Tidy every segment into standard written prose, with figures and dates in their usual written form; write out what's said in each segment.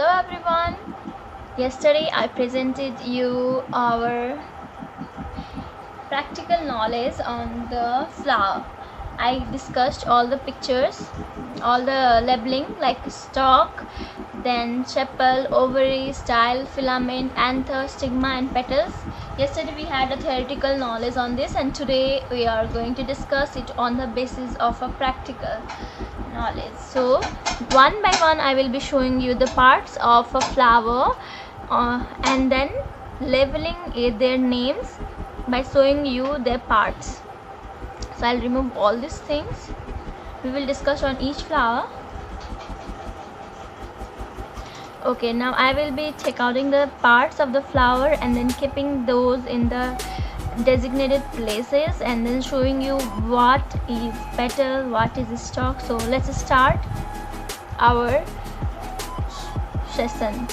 Hello everyone. Yesterday I presented you our practical knowledge on the flower. I discussed all the pictures, all the labeling like stalk, then sepal, ovary, style, filament, anther, stigma and petals. Yesterday we had a theoretical knowledge on this, and today we are going to discuss it on the basis of a practical knowledge. So one by one I will be showing you the parts of a flower and then labeling their names by showing you their parts. So I'll remove all these things. We will discuss on each flower. Okay, now I will be checking the parts of the flower and then keeping those in the designated places and then showing you what is petal, what is stalk. So let's start our session.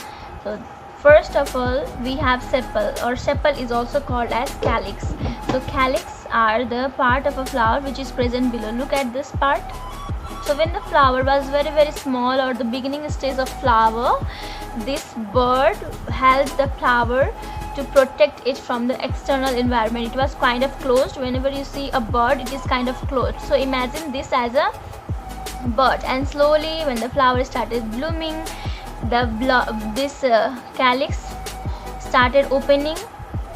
So first of all we have sepal, or sepal is also called as calyx. So calyx are the part of a flower which is present below. Look at this part. So when the flower was very small, or the beginning stage of flower, this bird helped the flower to protect it from the external environment. It was kind of closed. Whenever you see a bird, it is kind of closed. So imagine this as a bird, and slowly when the flower started blooming, this calyx started opening.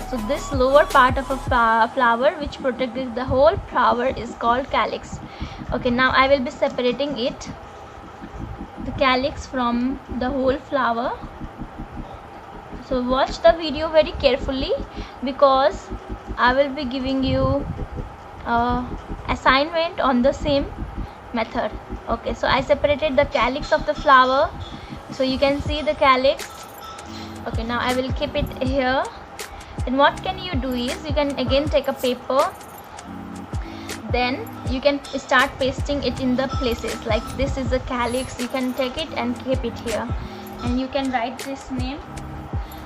So this lower part of a flower which protected the whole flower is called calyx. Okay, now I will be separating it, the calyx, from the whole flower. So watch the video very carefully because I will be giving you assignment on the same method. Okay, so I separated the calyx of the flower, so you can see the calyx. Okay, now I will keep it here. Then what can you do is, you can again take a paper, then you can start pasting it in the places. Like this is the calyx, you can take it and keep it here, and you can write this name.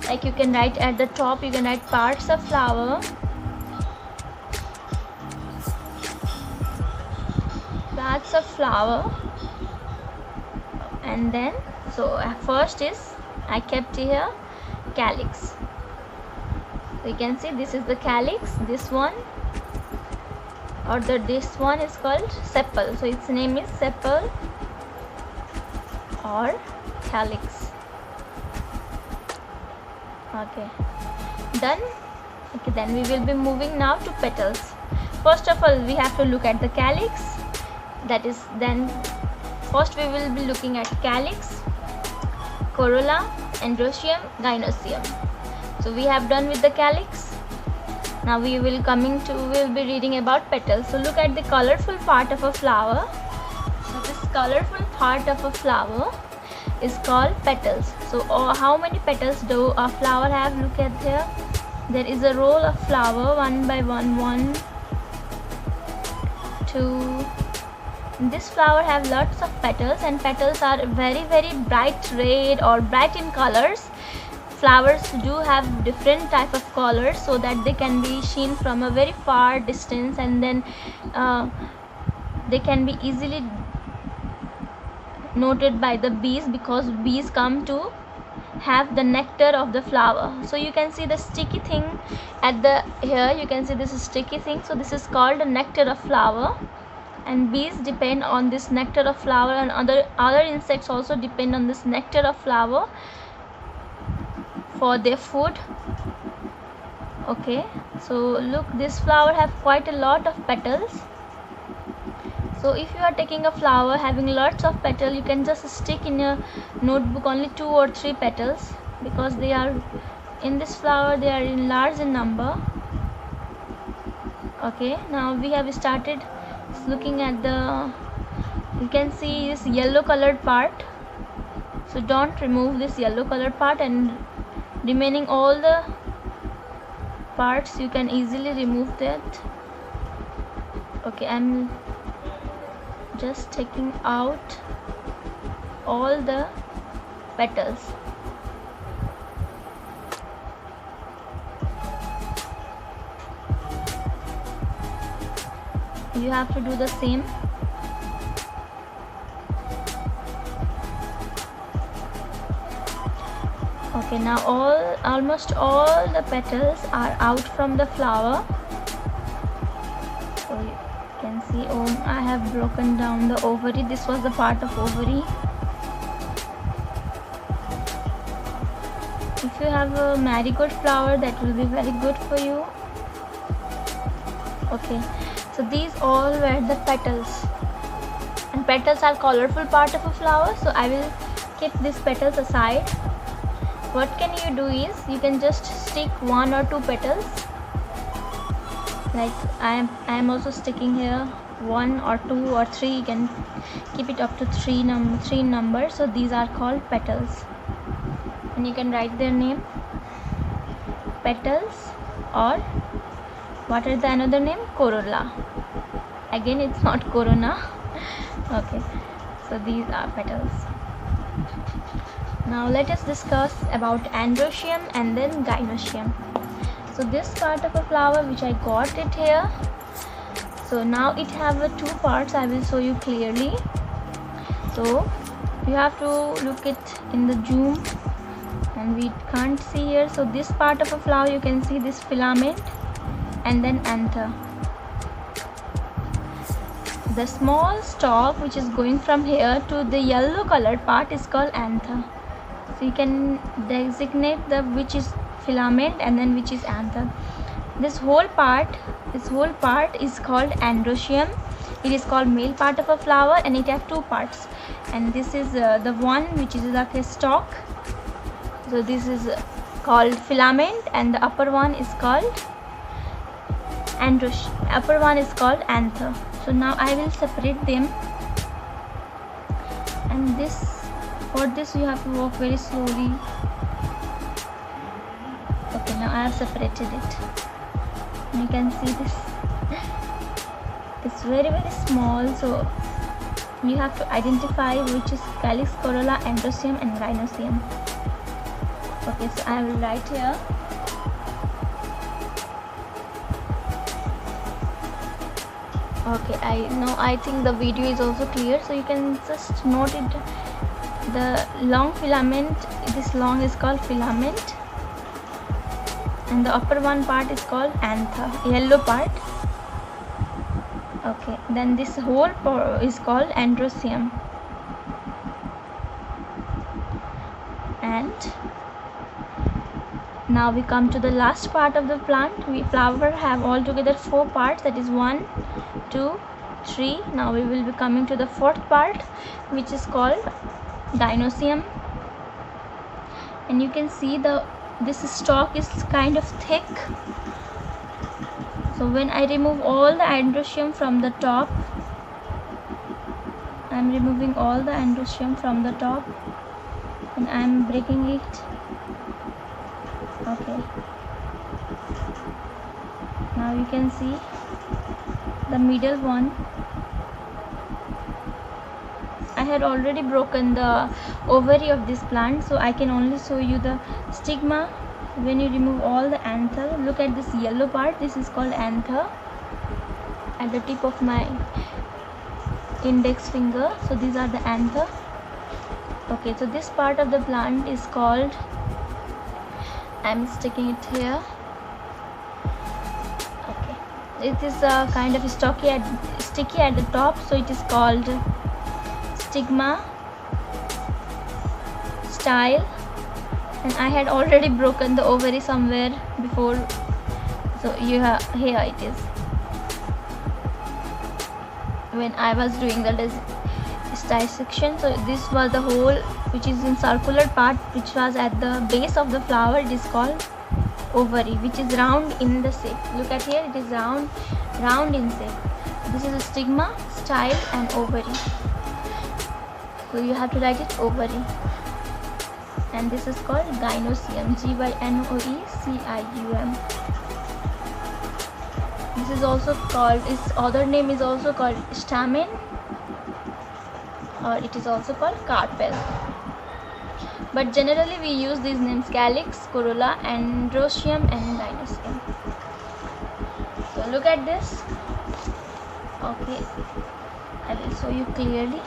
Like you can write at the top, you can write parts of flower, and then so first is I kept here calyx. So you can see this is the calyx, this one, or this one is called sepal. So its name is sepal or calyx. Okay, done. Okay, then we will be moving now to petals. First of all we have to look at the calyx. That is, then first we will be looking at calyx, corolla, androecium, gynoecium. So we have done with the calyx. Now we will be reading about petals. So look at the colorful part of a flower. So this colorful part of a flower is called petals. So how many petals do a flower have? Look at here. There is a row of flower, one by one. 1, 2. This flower have lots of petals, and petals are very bright red or bright in colors. Flowers do have different type of colors so that they can be seen from a very far distance, and then they can be easily noted by the bees, because bees come to have the nectar of the flower. So you can see the sticky thing at the here, you can see this is sticky thing. So this is called the nectar of flower, and bees depend on this nectar of flower, and other insects also depend on this nectar of flower for their food. Okay, so look, this flower have quite a lot of petals. So if you are taking a flower having lots of petals, you can just stick in your notebook only 2 or 3 petals, because they are in this flower, they are in large in number. Okay, now we have started looking at the, you can see this yellow colored part. So don't remove this yellow colored part, and remaining all the parts you can easily remove that. Okay, I'm just taking out all the petals. You have to do the same. Okay, now almost all the petals are out from the flower. So you can see, oh, I have broken down the ovary. This was the part of ovary. If you have a marigold flower, that will be very good for you. Okay, so these all were the petals, and petals are colorful part of a flower, so I will keep these petals aside. What can you do is, you can just stick 1 or 2 petals, like I am also sticking here 1 or 2 or 3. You can keep it up to 3 numbers. So these are called petals, and you can write their name, petals, or what is the another name, corolla. Again, it's not corona. Okay, so these are petals. Now let us discuss about androecium and then gynoecium. So this part of a flower which I got it here, so now it have 2 parts. I will show you clearly. So you have to look it in the zoom, and we can't see here. So this part of a flower, you can see this filament and then anther. The small stalk which is going from here to the yellow colored part is called anther. So you can designate the which is filament and then which is anther. This whole part is called androecium. It is called male part of a flower, and it has 2 parts. And this is the one which is like a stalk. So this is called filament, and the upper one is called anther. So now I will separate them, and for this you have to walk very slowly. Okay, now I have separated it. You can see this, it's very small, so you have to identify which is calyx, corolla, androecium and gynoecium. Okay, so I will write here. Okay, I think the video is also clear, so you can just note it. The long filament, this long is called filament, and the upper one part is called anther, yellow part. Okay, then this whole part is called androecium. And now we come to the last part of the plant. Flower have altogether 4 parts, that is 1, 2, 3. Now we will be coming to the 4th part, which is called gynoecium. And you can see this stalk is kind of thick. So when I remove all the androecium from the top, I am removing all the androecium from the top, and I am breaking it. Okay, now you can see the middle one. I had already broken the ovary of this plant, so I can only show you the stigma. When you remove all the anther, look at this yellow part, this is called anther at the tip of my index finger. So these are the anther. Okay, so this part of the plant is called, I'm sticking it here. Okay, it is kind of sticky at the top, so it is called stigma, style. And I had already broken the ovary somewhere before, so here it is. When I was doing the dissection, so this was the hole which is in circular part, which was at the base of the flower. It is called ovary, which is round in the shape. Look at here, it is round in shape. This is a stigma, style and ovary. So you have to write it ovary. And this is called gynoecium, gynoecium. This is also called, its other name is also called stamen, or it is also called carpel. But generally we use these names: calyx, corolla, androecium and gynoecium. So look at this. Okay, I will show you clearly.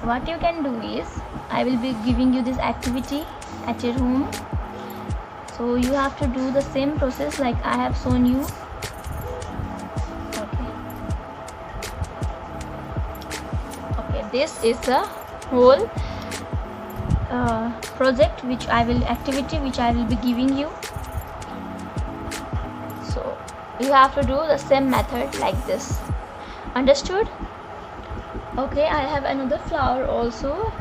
What you can do is, I will be giving you this activity at your home. So you have to do the same process like I have shown you. Okay, this is a whole project activity which I will be giving you. So you have to do the same method like this. Understood? Okay, I have another flower also.